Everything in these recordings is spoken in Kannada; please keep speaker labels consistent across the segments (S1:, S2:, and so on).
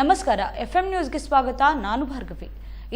S1: ನಮಸ್ಕಾರ, ಎಫ್ಎಂ ನ್ಯೂಸ್ಗೆ ಸ್ವಾಗತ. ನಾನು ಭಾರ್ಗವಿ.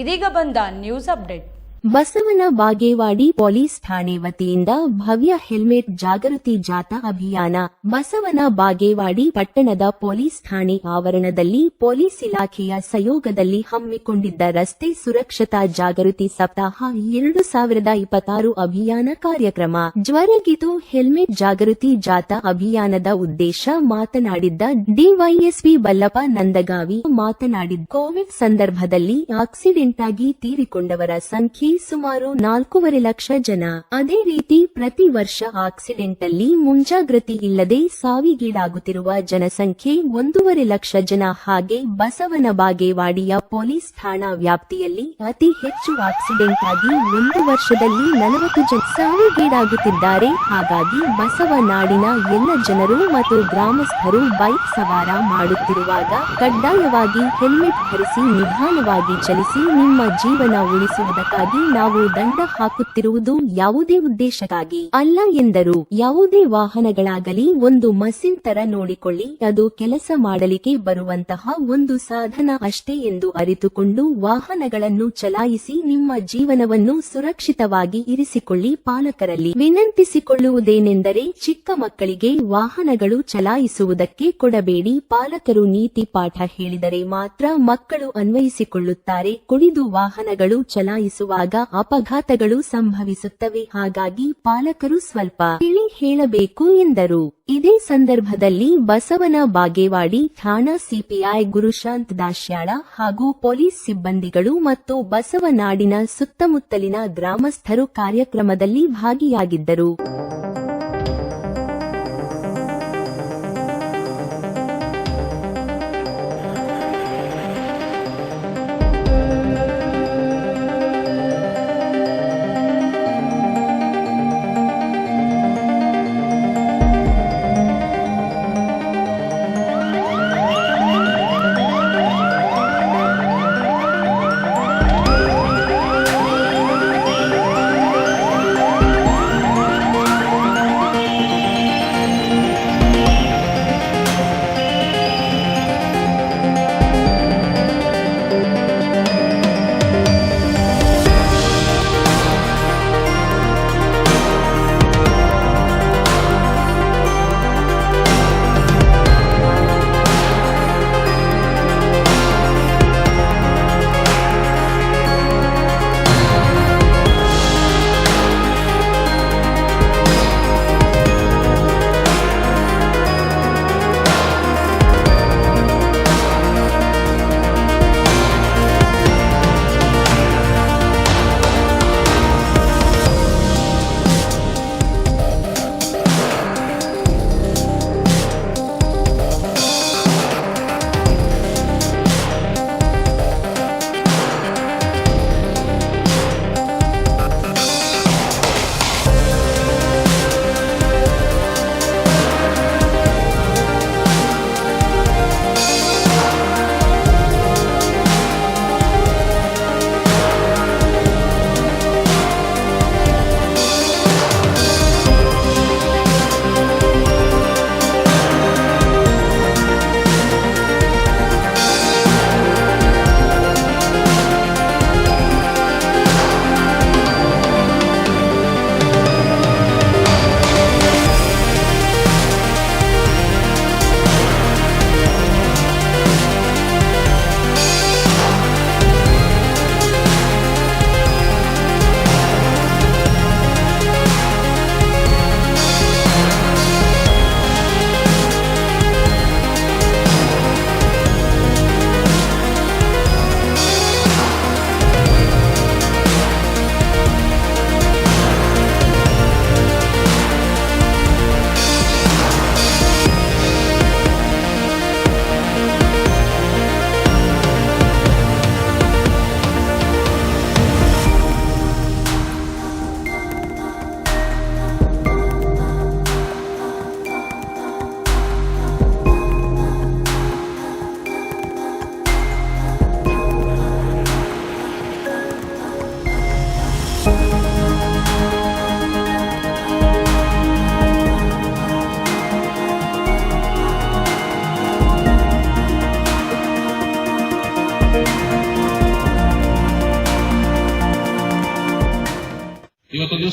S1: ಇದೀಗ ಬಂದ news update.
S2: Basavana Bagewadi police ಠಾಣೆ ವತಿಯಿಂದ ಭವ್ಯ ಹೆಲ್ಮೆಟ್ ಜಾಗೃತಿ ಜಾಥಾ ಅಭಿಯಾನ. ಬಸವನ ಬಾಗೇವಾಡಿ ಪಟ್ಟಣದ ಪೊಲೀಸ್ ಠಾಣೆ ಆವರಣದಲ್ಲಿ ಪೊಲೀಸ್ ಇಲಾಖೆಯ ಸಹಯೋಗದಲ್ಲಿ ಹಮ್ಮಿಕೊಂಡಿದ್ದ ರಸ್ತೆ ಸುರಕ್ಷತಾ ಜಾಗೃತಿ ಸಪ್ತಾಹ 2026 ಅಭಿಯಾನ ಕಾರ್ಯಕ್ರಮ ಜರುಗಿತು. ಹೆಲ್ಮೆಟ್ ಜಾಗೃತಿ ಜಾಥಾ ಅಭಿಯಾನದ ಉದ್ದೇಶ ಮಾತನಾಡಿದ್ದ ಡಿವೈಎಸ್ಪಿ ಬಲ್ಲಪ್ಪ ನಂದಗಾವಿ ಮಾತನಾಡಿದ ಕೋವಿಡ್ ಸಂದರ್ಭದಲ್ಲಿ ಆಕ್ಸಿಡೆಂಟ್ ಆಗಿ ತೀರಿಕೊಂಡವರ ಸಂಖ್ಯೆ ಸುಮಾರು 4.5 ಲಕ್ಷ ಜನ. ಅದೇ ರೀತಿ ಪ್ರತಿ ವರ್ಷ ಆಕ್ಸಿಡೆಂಟ್ ಅಲ್ಲಿ ಮುಂಜಾಗ್ರತೆ ಇಲ್ಲದೆ ಸಾವಿಗೀಡಾಗುತ್ತಿರುವ ಜನಸಂಖ್ಯೆ 1.5 ಲಕ್ಷ ಜನ. ಹಾಗೆ ಬಸವನ ಬಾಗೇವಾಡಿಯ ಪೊಲೀಸ್ ಠಾಣಾ ವ್ಯಾಪ್ತಿಯಲ್ಲಿ ಅತಿ ಹೆಚ್ಚು ಆಕ್ಸಿಡೆಂಟ್ ಆಗಿ ಒಂದು ವರ್ಷದಲ್ಲಿ 40 ಜನ ಸಾವಿಗೀಡಾಗುತ್ತಿದ್ದಾರೆ. ಹಾಗಾಗಿ ಬಸವ ನಾಡಿನ ಎಲ್ಲ ಜನರು ಮತ್ತು ಗ್ರಾಮಸ್ಥರು ಬೈಕ್ ಸವಾರ ಮಾಡುತ್ತಿರುವಾಗ ಕಡ್ಡಾಯವಾಗಿ ಹೆಲ್ಮೆಟ್ ಧರಿಸಿ ನಿಧಾನವಾಗಿ ಚಲಿಸಿ. ನಿಮ್ಮ ಜೀವನ ಉಳಿಸುವುದಕ್ಕಾಗಿ ನಾವು ದಂಡ ಹಾಕುತ್ತಿರುವುದು ಯಾವುದೇ ಉದ್ದೇಶಕ್ಕಾಗಿ ಅಲ್ಲ ಎಂದರು. ಯಾವುದೇ ವಾಹನಗಳಾಗಲಿ ಒಂದು ಮಷಿನ್ ತರ ನೋಡಿಕೊಳ್ಳಿ, ಅದು ಕೆಲಸ ಮಾಡಲಿಕ್ಕೆ ಬರುವಂತಹ ಒಂದು ಸಾಧನ ಅಷ್ಟೇ ಎಂದು ಅರಿತುಕೊಂಡು ವಾಹನಗಳನ್ನು ಚಲಾಯಿಸಿ. ನಿಮ್ಮ ಜೀವನವನ್ನು ಸುರಕ್ಷಿತವಾಗಿ ಇರಿಸಿಕೊಳ್ಳಿ. ಪಾಲಕರಲ್ಲಿ ವಿನಂತಿಸಿಕೊಳ್ಳುವುದೇನೆಂದರೆ ಚಿಕ್ಕ ಮಕ್ಕಳಿಗೆ ವಾಹನಗಳು ಚಲಾಯಿಸುವುದಕ್ಕೆ ಕೊಡಬೇಡಿ. ಪಾಲಕರು ನೀತಿ ಪಾಠ ಹೇಳಿದರೆ ಮಾತ್ರ ಮಕ್ಕಳು ಅನ್ವಯಿಸಿಕೊಳ್ಳುತ್ತಾರೆ. ಕುಡಿದು ವಾಹನಗಳು ಚಲಾಯಿಸುವಾಗ ಅಪಘಾತಗಳು ಸಂಭವಿಸುತ್ತವೆ. ಹಾಗಾಗಿ ಪಾಲಕರು ಸ್ವಲ್ಪ ತಿಳಿ ಹೇಳಬೇಕು ಎಂದರು. ಇದೇ ಸಂದರ್ಭದಲ್ಲಿ ಬಸವನ ಬಾಗೇವಾಡಿ ಠಾಣಾ ಸಿಪಿಐ ಗುರುಶಾಂತ್ ದಾಶ್ಯಾಳ ಹಾಗೂ ಪೊಲೀಸ್ ಸಿಬ್ಬಂದಿಗಳು ಮತ್ತು ಬಸವ ನಾಡಿನ ಸುತ್ತಮುತ್ತಲಿನ ಗ್ರಾಮಸ್ಥರು ಕಾರ್ಯಕ್ರಮದಲ್ಲಿ ಭಾಗಿಯಾಗಿದ್ದರು.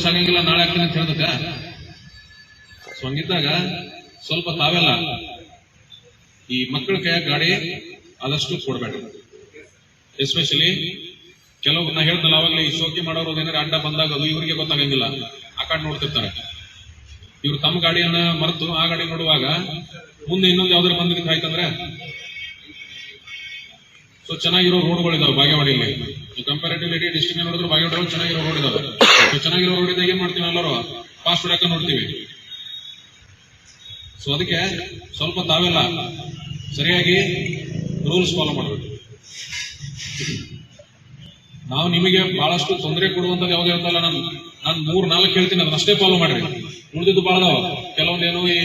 S3: ವರ್ಷ ಆಗಂಗಿಲ್ಲ, ನಾಳೆ ಆಗ್ತೀನಿ ಅಂತ ಹೇಳ್ದಕ್ಕ. ಸೊ ಹಂಗಿದ್ದಾಗ ಸ್ವಲ್ಪ ತಾವೆಲ್ಲ ಈ ಮಕ್ಕಳ ಕೈಯಾಗ ಗಾಡಿ ಆದಷ್ಟು ಕೊಡ್ಬೇಡ. ಎಸ್ಪೆಷಲಿ ಕೆಲವು ನಾ ಹೇಳ್ದಲ್ಲ ಅವಾಗಲೇ, ಈ ಶೋಕಿ ಮಾಡೋರು ಏನಾರ ಅಡ್ಡ ಬಂದಾಗ ಅದು ಇವರಿಗೆ ಗೊತ್ತಾಗಂಗಿಲ್ಲ, ಆ ಕಡೆ ನೋಡ್ತಿರ್ತಾರೆ. ಇವ್ರು ತಮ್ಮ ಗಾಡಿಯನ್ನ ಮರೆತು ಆ ಗಾಡಿ ನೋಡುವಾಗ ಮುಂದೆ ಇನ್ನೊಂದು ಯಾವ್ದಾರು ಬಂದಿದ್ದಕ್ಕೆ ಆಯ್ತಂದ್ರೆ. ಸೊ ಚೆನ್ನಾಗಿರೋ ರೋಡ್ಗಳಿದಾವೆ ಬಾಗೇವಾಡಿಯಲ್ಲಿ. ಕಂಪ್ಯಾರಿಟಿವ್ಲಿ ಇಡೀ ಡಿಸ್ಟ್ರಿಕ್ಟ್ ನೋಡಿದ್ರು ಬಾಗೇವಾಡಿ ಚೆನ್ನಾಗಿರೋ ರೋಡ್ ಇದಾವೆ. ಸೊ ಚೆನ್ನಾಗಿರೋ ರೋಡ್ ಇದ್ದಾಗ ಏನ್ ಮಾಡ್ತೀವಿ, ಎಲ್ಲರೂ ಫಾಸ್ಟ್ ಹೊಡ್ಯಾಕ ನೋಡ್ತೀವಿ. ಸೊ ಅದಕ್ಕೆ ಸ್ವಲ್ಪ ತಾವೆಲ್ಲ ಸರಿಯಾಗಿ ರೂಲ್ಸ್ ಫಾಲೋ ಮಾಡಬೇಕು. ನಾವು ನಿಮಗೆ ಬಹಳಷ್ಟು ತೊಂದರೆ ಕೊಡುವಂತದ್ದು ಯಾವ್ದು ಇರ್ತಲ್ಲ, ನಾನು 3-4 ಹೇಳ್ತೀನಿ, ಅದನ್ನಷ್ಟೇ ಫಾಲೋ ಮಾಡ್ರಿ. ಉಳಿದಿದ್ದು ಬಹಳ ಕೆಲವೊಂದೇನು ಈ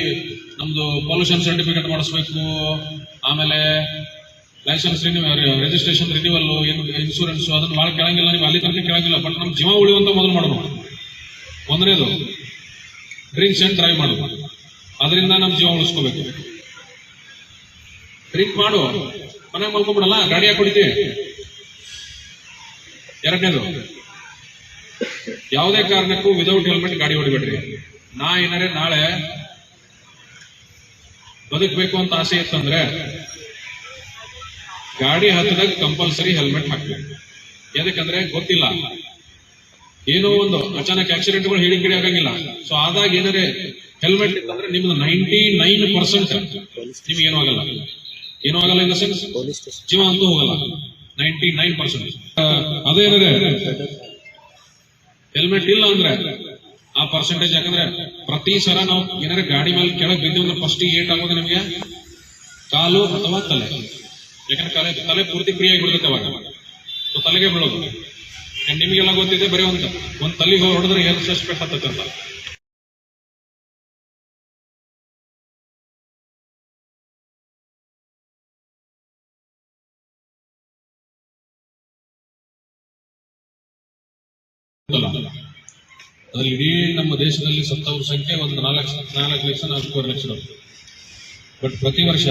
S3: ನಮ್ದು ಪೊಲ್ಯೂಷನ್ ಸರ್ಟಿಫಿಕೇಟ್ ಮಾಡಿಸ್ಬೇಕು, ಆಮೇಲೆ ಲೈಸೆನ್ಸ್ ರಿಜಿಸ್ಟ್ರೇಷನ್ ರಿನ್ಯೂವಲ್, ಇನ್ಶೂರೆನ್ಸ್, ಅದನ್ನ ಬಹಳ ಕೇಳಂಗಿಲ್ಲ, ನೀವು ಅಲ್ಲಿ ತನಕ ಕೇಳಂಗಿಲ್ಲ. ಬಟ್ ನಮ್ ಜೀವ ಉಳಿಯುವಂತ ಮೊದಲು ಮಾಡೋಣ. ಒಂದನೇದು ಡ್ರಿಂಕ್ಸ್ ಅಂಡ್ ಡ್ರೈವ್ ಮಾಡೋದು, ಅದರಿಂದ ನಮ್ ಜೀವ ಉಳಿಸ್ಕೋಬೇಕು. ಡ್ರಿಂಕ್ ಮಾಡು, ಮನೆಗೆ ಮಲ್ಕೊಂಡ್ಬಿಡಲ್ಲ, ಗಾಡಿ ಯಾಕೆ ಹೊಡಿತೀವಿ. ಎರಡನೇದು, ಯಾವುದೇ ಕಾರಣಕ್ಕೂ ವಿದೌಟ್ ಹೆಲ್ಮೆಟ್ ಗಾಡಿ ಹೊಡಿಬೇಡ್ರಿ. ನಾ ಏನಾರೆ ನಾಳೆ ಬದುಕಬೇಕು ಅಂತ ಆಸೆ ಇತ್ತಂದ್ರೆ ಗಾಡಿ ಹತ್ತದಾಗ ಕಂಪಲ್ಸರಿ ಹೆಲ್ಮೆಟ್ ಹಾಕ್ಬೇಕು. ಯಾಕಂದ್ರೆ ಗೊತ್ತಿಲ್ಲ, ಏನೋ ಒಂದು ಅಚಾನಕ್ ಆಕ್ಸಿಡೆಂಟ್ಗಳು ಹೇಳಿಕೆ ಆಗಂಗಿಲ್ಲ. ಸೊ ಆದಾಗ ಏನಾರೆ ಹೆಲ್ಮೆಟ್ ಇತ್ತಂದ್ರೆ ನಿಮ್ದು 99% ನಿಮ್ಗೆ ಏನೂ ಆಗಲ್ಲ. ಏನೂ ಆಗಲ್ಲ ಇನ್ ದ ಸೆನ್ಸ್ ಜೀವ ಅಂತೂ ಹೋಗಲ್ಲ. 99%. ಅದೇನಾರೆ ಹೆಲ್ಮೆಟ್ ಇಲ್ಲ ಅಂದ್ರೆ ಆ ಪರ್ಸೆಂಟೇಜ್, ಯಾಕಂದ್ರೆ ಪ್ರತಿ ಸಲ ನಾವು ಏನಾರ ಗಾಡಿ ಮೇಲೆ ಕೆಳಗೆ ಬಿದ್ದು ಅಂದ್ರೆ ಫಸ್ಟ್ ಏಟ್ ಆಗೋದು ನಿಮಗೆ ಕಾಲು ಅಥವಾ ತಲೆ. ಯಾಕಂದ್ರೆ ತಲೆ ಪೂರ್ತಿ ಫ್ರೀ ಆಗಿ ಬಿಡುತ್ತೆ ಅವಾಗ, ತಲೆಗೆ ಬೀಳೋದು. ನಿಮಗೆಲ್ಲ ಗೊತ್ತಿದೆ, ಬರೀ ಒಂದ್ ತಲೆಗೆ ಹೊಡೆದ್ರೆ ಹೆಲ್ತ್ ಸಸ್ಪೆಕ್ಟ್ ಹತ್ತತ್ತೆ ಅಂತ. ಅದ್ರಲ್ಲಿ ಇಡೀ ನಮ್ಮ ದೇಶದಲ್ಲಿ ಸತ್ತವ್ರ ಸಂಖ್ಯೆ ಒಂದು 4 ಲಕ್ಷ. ಬಟ್ ಪ್ರತಿ ವರ್ಷ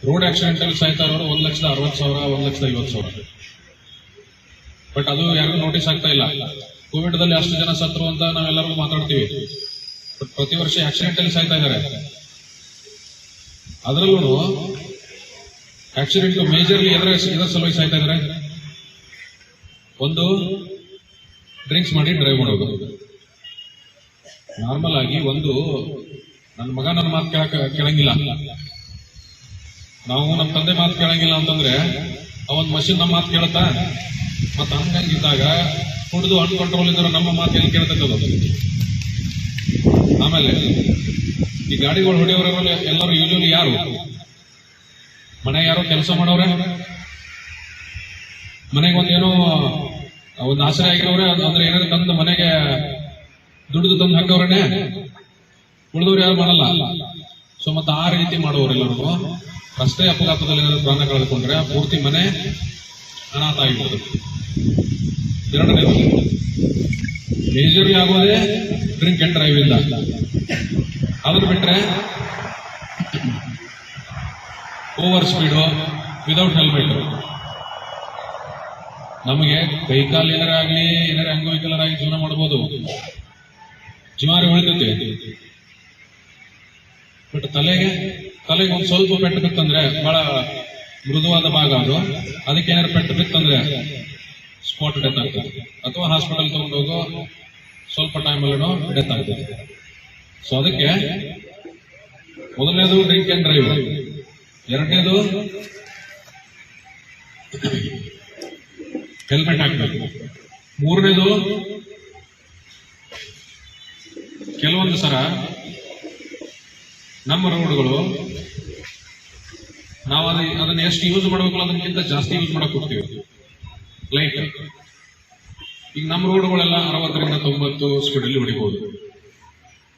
S3: ರೋಡ್ ಆಕ್ಸಿಡೆಂಟ್ ಅಲ್ಲಿ ಸಾಯ್ತಾ ಇರೋರು 1,60,000, 1,50,000. ಬಟ್ ಅದು ಯಾರಿಗೂ ನೋಟಿಸ್ ಆಗ್ತಾ ಇಲ್ಲ. ಕೋವಿಡ್ ದಲ್ಲಿ ಅಷ್ಟು ಜನ ಸತ್ರು ಅಂತ ನಾವೆಲ್ಲರೂ ಮಾತಾಡ್ತೀವಿ. ಬಟ್ ಪ್ರತಿ ವರ್ಷ ಆಕ್ಸಿಡೆಂಟ್ ಅಲ್ಲಿ ಸಾಯ್ತಾ ಇದ್ದಾರೆ. ಅದರಲ್ಲೂ ಆಕ್ಸಿಡೆಂಟ್ ಮೇಜರ್ಲಿ ಇದರ ಸಲುವಾಗಿ ಸಾಯ್ತಾ ಇದ್ದಾರೆ. ಒಂದು, ಡ್ರಿಂಕ್ಸ್ ಮಾಡಿ ಡ್ರೈವ್ ಮಾಡೋದು. ನಾರ್ಮಲ್ ಆಗಿ ಒಂದು, ನನ್ನ ಮಗ ನನ್ನ ಮಾತು ಕೇಳಂಗಿಲ್ಲ, ನಾವು ನಮ್ಮ ತಂದೆ ಮಾತು ಕೇಳಂಗಿಲ್ಲ ಅಂತಂದ್ರೆ ಅವನ್ ಮಷಿನ್ ನಮ್ಮ ಮಾತು ಕೇಳತ್ತಾ? ಮತ್ತ ಹಂಗಿದ್ದಾಗ ಕುಡಿದು ಅನ್ಕಂಟ್ರೋಲ್ ಇದ್ರೆ ನಮ್ಮ ಮಾತು ಎಲ್ಲಿ ಕೇಳ್ತಕ್ಕದು. ಆಮೇಲೆ ಈ ಗಾಡಿಗಳು ಹೊಡೆಯೋರೆಲ್ಲ ಎಲ್ಲರೂ ಯೂಶಲಿ ಯಾರು ಮನೆ ಯಾರೋ ಕೆಲಸ ಮಾಡೋರೆ, ಮನೆಗೆ ಒಂದೇನೋ ಒಂದು ಆಶ್ರಯ ಆಗಿರೋರೆ, ಅಂದ್ರೆ ಏನಾದ್ರು ತಂದು ಮನೆಗೆ ದುಡಿದು ತಂದು ಹಾಕೋರೇನೆ, ಉಳಿದವ್ರು ಯಾರು ಮಾಡಲ್ಲ. ಸೊ ಮತ್ತೆ ಆ ರೀತಿ ಮಾಡುವವರೆಲ್ಲರೂ ರಸ್ತೆ ಅಪಘಾತದಲ್ಲಿ ಏನಾದ್ರು ಪ್ರಾಣ ಕಳೆದುಕೊಂಡ್ರೆ ಪೂರ್ತಿ ಮನೆ ಅನಾಥ ಆಗಿಬಿಡುತ್ತೆ. ಎರಡನೇದು, ಮೇಜರ್ಲಿ ಆಗೋದೇ ಡ್ರಿಂಕ್ ಅಂಡ್ ಡ್ರೈವ್ ಇಲ್ಲ. ಅದನ್ನು ಬಿಟ್ರೆ ಓವರ್ ಸ್ಪೀಡು, ವಿದೌಟ್ ಹೆಲ್ಮೆಟ್. ನಮಗೆ ಕೈಕಾಲು ಏನಾರ ಆಗ್ಲಿ, ಏನಾರ ಅಂಗವಿಕಲರಾಗಿ ಆಗಿ ಜೀವನ ಮಾಡಬಹುದು, ಜೀವಾರಿ ಉಳಿತೈತೆ. ಬಟ್ ತಲೆಗೆ ಒಂದು ಸ್ವಲ್ಪ ಪೆಟ್ಟು ಬಿತ್ತಂದ್ರೆ, ಬಹಳ ಮೃದುವಾದ ಭಾಗ ಅದು, ಅದಕ್ಕೆ ಏನಾರು ಪೆಟ್ಟು ಬಿತ್ತಂದ್ರೆ ಸ್ಪಾಟ್ ಡೆತ್ ಆಗ್ತದೆ, ಅಥವಾ ಹಾಸ್ಪಿಟಲ್ ತಗೊಂಡೋಗೋ ಸ್ವಲ್ಪ ಟೈಮಲ್ಲೂ ಡೆತ್ ಆಗ್ತದೆ. ಸೊ ಅದಕ್ಕೆ ಮೊದಲನೇದು ಡ್ರಿಂಕ್ ಅಂಡ್ ಡ್ರೈವ್, ಎರಡನೇದು ಹೆಲ್ಮೆಟ್ ಹಾಕಬೇಕು, ಮೂರನೇದು ಕೆಲವೊಂದು ಸಲ ನಮ್ಮ ರೋಡ್ಗಳು ನಾವು ಅದನ್ನ ಎಷ್ಟು ಯೂಸ್ ಮಾಡಬೇಕು ಅದಕ್ಕಿಂತ ಜಾಸ್ತಿ ಯೂಸ್ ಮಾಡಕ್ ಹೋಗ್ತೀವಿ. ಲೈಕ್ ಈಗ ನಮ್ಮ ರೋಡ್ಗಳೆಲ್ಲ 60ರಿಂದ 90 ಸ್ಪೀಡಲ್ಲಿ ಹೊಡಿಬಹುದು.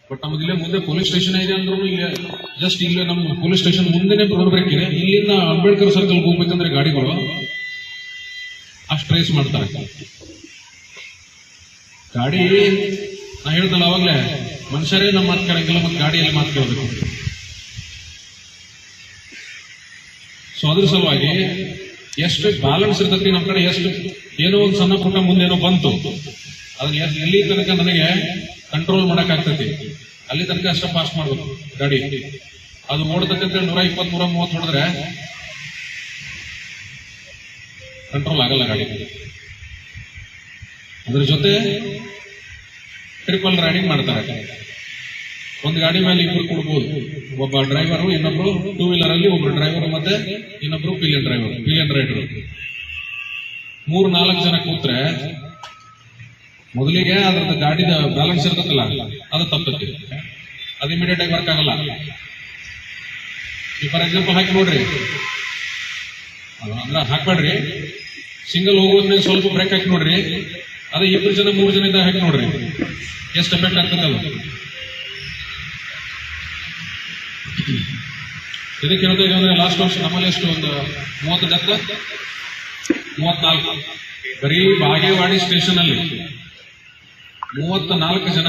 S3: ಬಟ್ ನಮ್ದಿಲ್ಲೇ ಮುಂದೆ ಪೊಲೀಸ್ ಸ್ಟೇಷನ್ ಇದೆ ಅಂದ್ರೂ ಇಲ್ಲೇ ಜಸ್ಟ್ ಇಲ್ಲೇ ನಮ್ಮ ಪೊಲೀಸ್ ಸ್ಟೇಷನ್ ಮುಂದೆನೆ ರೋಡ್ ಬ್ರೇಕ್ ಇದೆ. ಇಲ್ಲಿಂದ ಅಂಬೇಡ್ಕರ್ ಸರ್ಕಲ್ ಹೋಗ್ಬೇಕಂದ್ರೆ ಗಾಡಿಗಳು ಅಷ್ಟು ಟ್ರೇಸ್ ಮಾಡ್ತಾರೆ. ಗಾಡಿ ನಾ ಹೇಳ್ದಲ್ಲ ಅವಾಗಲೇ, ಮನುಷ್ಯರೇ ನಮ್ಮ ಮಾತು ಕೇಳಂಗಿಲ್ಲ, ಮತ್ತೆ ಗಾಡಿಯಲ್ಲಿ ಮಾತು ಕೇಳಬೇಕು. ಸೊ ಅದ್ರ ಸಲುವಾಗಿ ಎಷ್ಟು ಬ್ಯಾಲೆನ್ಸ್ ಇರ್ತೈತಿ ನಮ್ಮ ಕಡೆ, ಎಷ್ಟು ಏನೋ ಒಂದು ಸಣ್ಣ ಪುಟ್ಟ ಮುಂದೇನೋ ಬಂತು ಅದನ್ನ ಎಲ್ಲಿ ತನಕ ನನಗೆ ಕಂಟ್ರೋಲ್ ಮಾಡಕ್ ಆಗ್ತೈತಿ ಅಲ್ಲಿ ತನಕ ಅಷ್ಟ ಪಾಸ್ ಮಾಡ್ಬೇಕು ಗಾಡಿ. ಅದು ಓಡ್ತಕ್ಕಂತ 120, 130 ಹೊಡೆದ್ರೆ ಕಂಟ್ರೋಲ್ ಆಗಲ್ಲ ಗಾಡಿ. ಅದ್ರ ಜೊತೆ ಟ್ರಿಪಲ್ ರೈಡಿಂಗ್ ಮಾಡ್ತಾರೆ. ಒಂದು ಗಾಡಿ ಮೇಲೆ ಇಬ್ರು ಕೊಡ್ಬೋದು, ಒಬ್ಬ ಡ್ರೈವರು, ಇನ್ನೊಬ್ರು ಟೂ ವೀಲರ್ ಅಲ್ಲಿ ಒಬ್ರು ಡ್ರೈವರ್ ಮತ್ತೆ ಇನ್ನೊಬ್ರು ಪಿಲಿಯನ್ ರೈಡರ್. 3-4 ಜನ ಕೂತ್ರೆ ಮೊದಲಿಗೆ ಅದ್ರದ್ದು ಗಾಡಿದ ಬ್ಯಾಲೆನ್ಸ್ ಇರ್ತದಲ್ಲ ಅದು ತಪ್ಪತ್ತೆ, ಅದು ಇಮಿಡಿಯೇಟ್ ಆಗಿ ವರ್ಕ್ ಆಗಲ್ಲ. ಫಾರ್ ಎಕ್ಸಾಂಪಲ್ ಹಾಕಿ ನೋಡ್ರಿ, ಅಂದ್ರೆ ಹಾಕ್ಬೇಡ್ರಿ, ಸಿಂಗಲ್ ಹೋಗೋದ್ಮೇಲೆ ಸ್ವಲ್ಪ ಬ್ರೇಕ್ ಹಾಕಿ ನೋಡ್ರಿ, ಅದೇ 2 ಜನ 3 ಜನ ಇದ್ದಾಗ ಹಾಕಿ ನೋಡ್ರಿ ಎಷ್ಟು ಎಫೆಕ್ಟ್ ಆಗ್ತದಲ್ಲ. ಇದಕ್ಕೆ ಹೇಳ್ತಾ ಇದೀವಿ ಅಂದ್ರೆ ಲಾಸ್ಟ್ ವರ್ಷ ನಮ್ಮಲ್ಲಿ ಎಷ್ಟು ಒಂದು 30 ಡೆತ್, 34 ಬರೀ ಬಾಗೇವಾಡಿ ಸ್ಟೇಷನ್ ಅಲ್ಲಿ 34 ಜನ,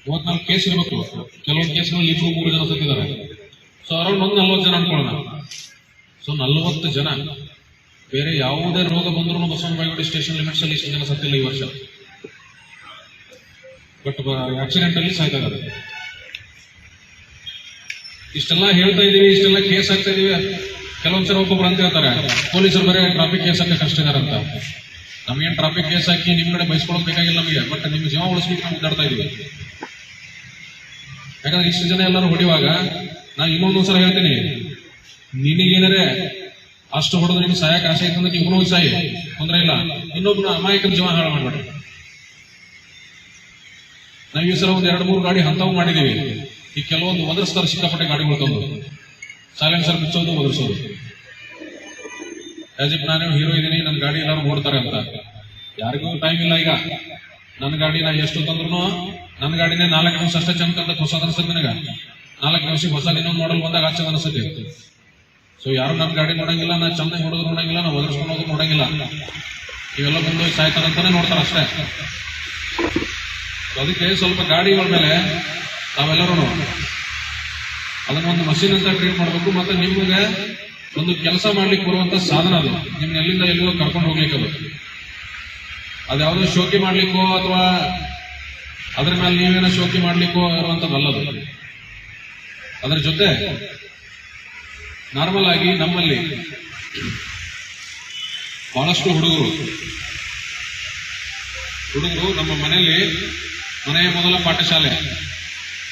S3: 34 ಕೇಸ್ ಇರಬೇಕು. ಕೆಲವೊಂದು ಕೇಸ್ಗಳಲ್ಲಿ 2-3 ಜನ ಸತ್ತಿದ್ದಾರೆ. ಸೊ ಅರೌಂಡ್ ಒಂದು 40 ಜನ ಅನ್ಕೊಳ್ಳೋಣ. ಸೊ 40 ಜನ, ಬೇರೆ ಯಾವುದೇ ರೋಗ ಬಂದ್ರು ಬಸವನ ಬಾಗೇವಾಡಿ ಸ್ಟೇಷನ್ ಲಿಮಿಟ್ಸ್ ಅಲ್ಲಿ ಇಷ್ಟು ಜನ ಸತ್ತಿಲ್ಲ ಈ ವರ್ಷ. ಬಟ್ ಆಕ್ಸಿಡೆಂಟ್ ಅಲ್ಲಿ ಸಾಯ್ತಾ ಇದ್ದಾರೆ. ಇಷ್ಟೆಲ್ಲ ಹೇಳ್ತಾ ಇದೀವಿ, ಇಷ್ಟೆಲ್ಲ ಕೇಸ್ ಹಾಕ್ತಾ ಇದೀವಿ. ಕೆಲವೊಂದ್ಸಲ ಒಬ್ಬೊಬ್ರು ಅಂತ ಹೇಳ್ತಾರೆ ಪೊಲೀಸರು ಬರೀ ಟ್ರಾಫಿಕ್ ಕೇಸ್ ಹಾಕಕ್ಕೆ ಅಷ್ಟೇ ಇದಾರಂತ. ನಮ್ಗೇನ್ ಟ್ರಾಫಿಕ್ ಕೇಸ್ ಹಾಕಿ ನಿಮ್ ಕಡೆ ಬಯಸ್ಕೊಳ್ಳೋದು ಬೇಕಾಗಿಲ್ಲ ನಮಗೆ, ಬಟ್ ನಿಮ್ ಜೀವ ಉಳಿಸ್ಲಿಕ್ಕೆ ನಾವು ಮಾತಾಡ್ತಾ ಇದೀವಿ. ಯಾಕಂದ್ರೆ ಇಷ್ಟು ಜನ ಎಲ್ಲರೂ ಹೊಡಿವಾಗ ನಾನು ಇನ್ನೊಂದೊಂದ್ಸಲ ಹೇಳ್ತೀನಿ, ನಿನಗೇನರೇ ಅಷ್ಟು ಹೊಡೆದು ನಿಮ್ಗೆ ಸಾಯಕ್ಕೆ ಆಸೆ ಇತ್ತು ಅಂದ್ರೆ ನೀವು ಹೋಗಿ ಸಾಯಿ, ತೊಂದ್ರೆ ಇಲ್ಲ. ಇನ್ನೊಬ್ಬನ ಅಮಾಯಕರ ಜೀವ ಹಾಳು ಮಾಡ್ಬೇಡ್ರಿ. ನಾವು ಈ ಸಲ ಒಂದು 2-3 ಗಾಡಿ ಹಂತವು ಮಾಡಿದೀವಿ. ಈ ಕೆಲವೊಂದು ಒದರ್ಸ್ತಾರೆ ಸಿಕ್ಕಾಪಟ್ಟೆ ಗಾಡಿಗಳು ತಂದು, ಸೈಲೆನ್ಸರ್ ಮುಚ್ಚೋದು, ಒದರ್ಸೋದು. ಆಸ್ ಇಫ್ ನಾನು ಹೀರೋ ಇದೀನಿ, ನನ್ನ ಗಾಡಿ ಎಲ್ಲರೂ ನೋಡ್ತಾರೆ ಅಂತ. ಯಾರಿಗೂ ಟೈಮ್ ಇಲ್ಲ. ಈಗ ನನ್ನ ಗಾಡಿ ನಾ ಎಷ್ಟು ತಂದ್ರು ನನ್ನ ಗಾಡಿನೇ 4 ನಿಮಿಷ ಅಷ್ಟೇ ಚಂದ ಅಂತ ಹೊಸದ ಅನ್ಸತ್ತೆ ನನಗ. 4 ನಿಮಿಷಕ್ಕೆ ಹೊಸದ ಇನ್ನೊಂದು ಮಾಡಲ್ ಬಂದಾಗ ಆಚೆ ಅನ್ಸುತ್ತೆ. ಸೊ ಯಾರು ನನ್ನ ಗಾಡಿ ನೋಡಂಗಿಲ್ಲ, ನಾ ಚಂದ ನೋಡೋದು ನೋಡಂಗಿಲ್ಲ, ನಾ ಒದರ್ಸ್ಕೊಂಡು ಹೋಗೋದು ನೋಡಂಗಿಲ್ಲ. ಇವೆಲ್ಲ ಬಂದು ಸಾಯ್ತಾರಂತಾನೆ ನೋಡ್ತಾರೆ ಅಷ್ಟೇ. ಅದಕ್ಕೆ ಸ್ವಲ್ಪ ಗಾಡಿಗಳ ಮೇಲೆ ತಾವೆಲ್ಲರೂ ಅದನ್ನ ಒಂದು ಮಷೀನ್ ಅಂತ ಟ್ರೀಟ್ ಮಾಡಬೇಕು. ಮತ್ತೆ ನಿಮಗೆ ಒಂದು ಕೆಲಸ ಮಾಡ್ಲಿಕ್ಕೆ ಬರುವಂತ ಸಾಧನ ಅದು. ನಿಮ್ನ ಎಲ್ಲಿಂದ ಎಲ್ಲಿಗೋ ಕರ್ಕೊಂಡು ಹೋಗ್ಲಿಕ್ಕೆ ಅದ್ಯಾವುದೋ ಶೋಕಿ ಮಾಡ್ಲಿಕ್ಕೋ ಅಥವಾ ಅದ್ರ ಮೇಲೆ ನೀವೇನೋ ಶೋಕಿ ಮಾಡ್ಲಿಕ್ಕೋ ಇರುವಂತದ್ದಲ್ಲದು. ಅದರ ಜೊತೆ ನಾರ್ಮಲ್ ಆಗಿ ನಮ್ಮಲ್ಲಿ ಬಹಳಷ್ಟು ಹುಡುಗರು ನಮ್ಮ ಮನೆಯಲ್ಲಿ, ಮನೆಯ ಮೊದಲ ಪಾಠಶಾಲೆ.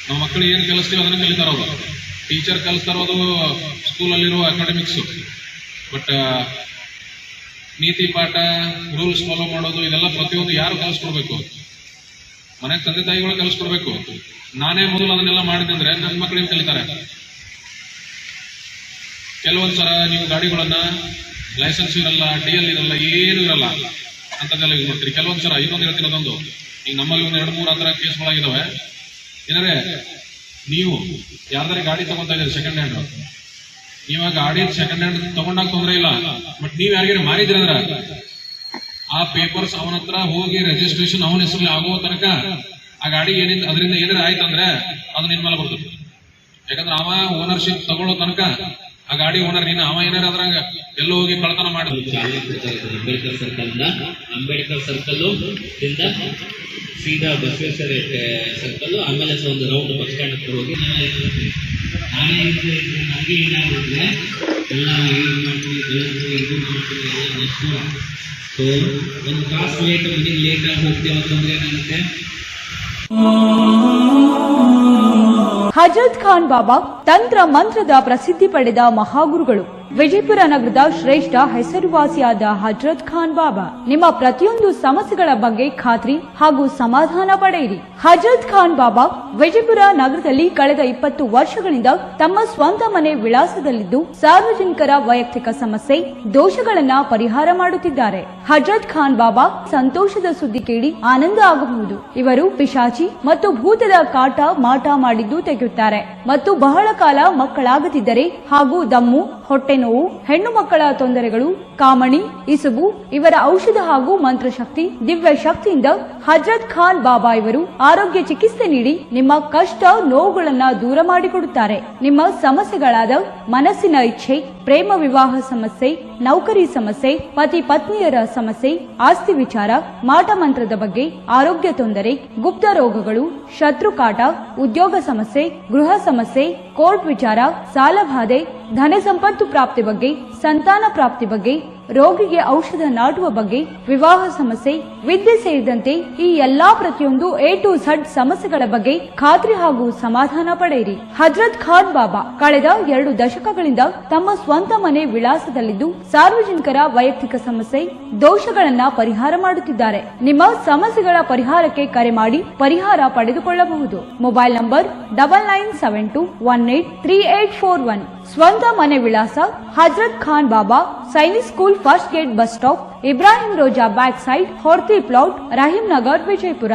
S3: ನಮ್ಮ ಮಕ್ಕಳು ಏನ್ ಕಲಿಸ್ತೀವಿ ಅದನ್ನ ಕಲಿತಾರ ಅವರು. ಟೀಚರ್ ಕಲಿಸ್ತಾರೋ ಅದು ಸ್ಕೂಲಲ್ಲಿರುವ ಅಕಾಡೆಮಿಕ್ಸ್. ಬಟ್ ನೀತಿ ಪಾಠ, ರೂಲ್ಸ್ ಫಾಲೋ ಮಾಡೋದು, ಇದೆಲ್ಲ ಪ್ರತಿಯೊಂದು ಯಾರು ಕಲಿಸ್ಕೊಡ್ಬೇಕು? ಮನೆ ತಂದೆ ತಾಯಿಗಳು ಕಲಿಸ್ಕೊಡ್ಬೇಕು. ನಾನೇ ಮೊದಲು ಅದನ್ನೆಲ್ಲ ಮಾಡಿದೆ ಅಂದ್ರೆ ನನ್ನ ಮಕ್ಕಳು ಏನ್ ಕಲಿತಾರೆ? ಕೆಲವೊಂದ್ಸಲ ನೀವು ಗಾಡಿಗಳನ್ನ ಲೈಸೆನ್ಸ್ ಇರಲ್ಲ, DL ಇರಲ್ಲ, ಏನು ಇರಲ್ಲ ಅಂತದೆಲ್ಲ ಯೂಸ್ ಮಾಡ್ತೀರಿ. ಕೆಲವೊಂದ್ಸಲ ಇನ್ನೊಂದು ಹೇಳ್ತೀನಿ, ಅದೊಂದು ಈಗ ನಮ್ಮಲ್ಲಿ ಒಂದು 2-3 ಆ ಥರ ಕೇಸ್ಗಳಾಗಿದ್ದಾವೆ. ಏನಾರೆ ನೀವು ಯಾರ್ದಾರೆ ಗಾಡಿ ತಗೊಂತಾ ಇದ್ದೀರಿ ಸೆಕೆಂಡ್ ಹ್ಯಾಂಡ್, ನೀವಾಗ ಗಾಡಿ ಸೆಕೆಂಡ್ ಹ್ಯಾಂಡ್ ತಗೊಂಡಾಗ ತೊಂದರೆ ಇಲ್ಲ. ಬಟ್ ನೀವ್ ಯಾರಿಗಾರ ಮಾರಿದ್ರಿ ಅಂದ್ರ ಆ ಪೇಪರ್ಸ್ ಅವನ ಹತ್ರ ಹೋಗಿ ರಿಜಿಸ್ಟ್ರೇಷನ್ ಅವನ ಹೆಸರಲ್ಲಿ ಆಗೋ ತನಕ ಆ ಗಾಡಿ ಏನಿಲ್ಲ ಅದರಿಂದ ಏನಾರ ಆಯ್ತಂದ್ರೆ ಅದು ನಿನ್ ಮೇಲೆ ಬರ್ತದೆ. ಯಾಕಂದ್ರೆ ಅವ ಓನರ್ಶಿಪ್ ತಗೊಳ್ಳೋ ತನಕ ಆ ಗಾಡಿ ಓನರ್ ನೀನು, ಅವ ಏನಾರ ಅದ್ರಾಗ ಎಲ್ಲೋ ಹೋಗಿ ಕಳ್ತನ ಮಾಡಿದ್ರು.
S4: ಅಂಬೇಡ್ಕರ್ ಸರ್ಕಲ್ ಇಂದ ಸೀದಾ ಬಸವೇಶ್ವರ ಸರ್ಕಲ್, ಆಮೇಲೆ ಒಂದು ರೌಂಡ್ ಬಸ್ ಸ್ಟ್ಯಾಂಡ್ ಹತ್ರ ಹೋಗಿ ನಾನೇ ನನಗೆ ಏನಾಗುತ್ತೆ ಎಲ್ಲ ಇದು ಮಾಡ್ತೀನಿ, ಇದು ಮಾಡ್ತೀನಿ, ಎಲ್ಲ ನೆಕ್ಸ್ಟ್. ಸೊ ಒಂದು ತಾಸು ಲೇಟ್ ಆಗಿ ಹೋಗ್ತೀವಿ ಅಂತಂದ್ರೆ ಏನಾಗುತ್ತೆ?
S1: ಹಜರತ್ ಖಾನ್ ಬಾಬಾ ತಂತ್ರ ಮಂತ್ರದ ಪ್ರಸಿದ್ಧಿ ಪಡೆದ ಮಹಾಗುರುಗಳು. ವಿಜಯಪುರ ನಗರದ ಶ್ರೇಷ್ಠ ಹೆಸರುವಾಸಿಯಾದ ಹಜರತ್ ಖಾನ್ ಬಾಬಾ ನಿಮ್ಮ ಪ್ರತಿಯೊಂದು ಸಮಸ್ಯೆಗಳ ಬಗ್ಗೆ ಖಾತ್ರಿ ಹಾಗೂ ಸಮಾಧಾನ ಪಡೆಯಿರಿ. ಹಜರತ್ ಖಾನ್ ಬಾಬಾ ವಿಜಯಪುರ ನಗರದಲ್ಲಿ ಕಳೆದ 20 ವರ್ಷಗಳಿಂದ ತಮ್ಮ ಸ್ವಂತ ಮನೆ ವಿಳಾಸದಲ್ಲಿದ್ದು ಸಾರ್ವಜನಿಕರ ವೈಯಕ್ತಿಕ ಸಮಸ್ಯೆ, ದೋಷಗಳನ್ನ ಪರಿಹಾರ ಮಾಡುತ್ತಿದ್ದಾರೆ. ಹಜರತ್ ಖಾನ್ ಬಾಬಾ ಸಂತೋಷದ ಸುದ್ದಿ ಕೇಳಿ ಆನಂದ ಆಗಬಹುದು. ಇವರು ಪಿಶಾಚಿ ಮತ್ತು ಭೂತದ ಕಾಟ ಮಾಟ ಮಾಡಿದ್ದು ತೆಗೆಯುತ್ತಾರೆ ಮತ್ತು ಬಹಳ ಕಾಲ ಮಕ್ಕಳಾಗದಿದ್ದರೆ ಹಾಗೂ ದಮ್ಮು ಹೊಟ್ಟೆ ನೋವು, ಹೆಣ್ಣು ಮಕ್ಕಳ ತೊಂದರೆಗಳು, ಕಾಮಣಿ, ಇಸುಬು ಇವರ ಔಷಧ ಹಾಗೂ ಮಂತ್ರಶಕ್ತಿ, ದಿವ್ಯ ಶಕ್ತಿಯಿಂದ ಹಜರತ್ ಖಾನ್ ಬಾಬಾ ಇವರು ಆರೋಗ್ಯ ಚಿಕಿತ್ಸೆ ನೀಡಿ ನಿಮ್ಮ ಕಷ್ಟ ನೋವುಗಳನ್ನ ದೂರ ಮಾಡಿಕೊಡುತ್ತಾರೆ. ನಿಮ್ಮ ಸಮಸ್ಯೆಗಳಾದ ಮನಸ್ಸಿನ ಇಚ್ಛೆ, ಪ್ರೇಮ ವಿವಾಹ ಸಮಸ್ಯೆ, ನೌಕರಿ ಸಮಸ್ಯೆ, ಪತಿ ಪತ್ನಿಯರ ಸಮಸ್ಯೆ, ಆಸ್ತಿ ವಿಚಾರ, ಮಾಟ ಮಂತ್ರದ ಬಗ್ಗೆ, ಆರೋಗ್ಯ ತೊಂದರೆ, ಗುಪ್ತ ರೋಗಗಳು, ಶತ್ರುಕಾಟ, ಉದ್ಯೋಗ ಸಮಸ್ಯೆ, ಗೃಹ ಸಮಸ್ಯೆ, ಕೋರ್ಟ್ ವಿಚಾರ, ಸಾಲಬಾಧೆ, ಧನ ಸಂಪತ್ತು ಪ್ರಾಪ್ತಿ ಬಗ್ಗೆ, ಸಂತಾನ ಪ್ರಾಪ್ತಿ ಬಗ್ಗೆ, ರೋಗಿಗೆ ಔಷಧ ನಾಟುವ ಬಗ್ಗೆ, ವಿವಾಹ ಸಮಸ್ಯೆ, ವಿದ್ಯೆ ಸೇರಿದಂತೆ ಈ ಎಲ್ಲಾ ಪ್ರತಿಯೊಂದು A to Z ಸಮಸ್ಯೆಗಳ ಬಗ್ಗೆ ಖಾತ್ರಿ ಹಾಗೂ ಸಮಾಧಾನ ಪಡೆಯಿರಿ. ಹಜರತ್ ಖಾನ್ ಬಾಬಾ ಕಳೆದ 2 ದಶಕಗಳಿಂದ ತಮ್ಮ ಸ್ವಂತ ಮನೆ ವಿಳಾಸದಲ್ಲಿದ್ದು ಸಾರ್ವಜನಿಕರ ವೈಯಕ್ತಿಕ ಸಮಸ್ಯೆ, ದೋಷಗಳನ್ನ ಪರಿಹಾರ ಮಾಡುತ್ತಿದ್ದಾರೆ. ನಿಮ್ಮ ಸಮಸ್ಯೆಗಳ ಪರಿಹಾರಕ್ಕೆ ಕರೆ ಮಾಡಿ ಪರಿಹಾರ ಪಡೆದುಕೊಳ್ಳಬಹುದು. Mobile number 9972183841. ಸ್ವಂತ ಮನೆ ವಿಳಾಸ Hazrat Khan Baba, Sainik school, first gate, bus stop, Ibrahim Roza back side, Horti plot, Rahim Nagar, Vijayapura.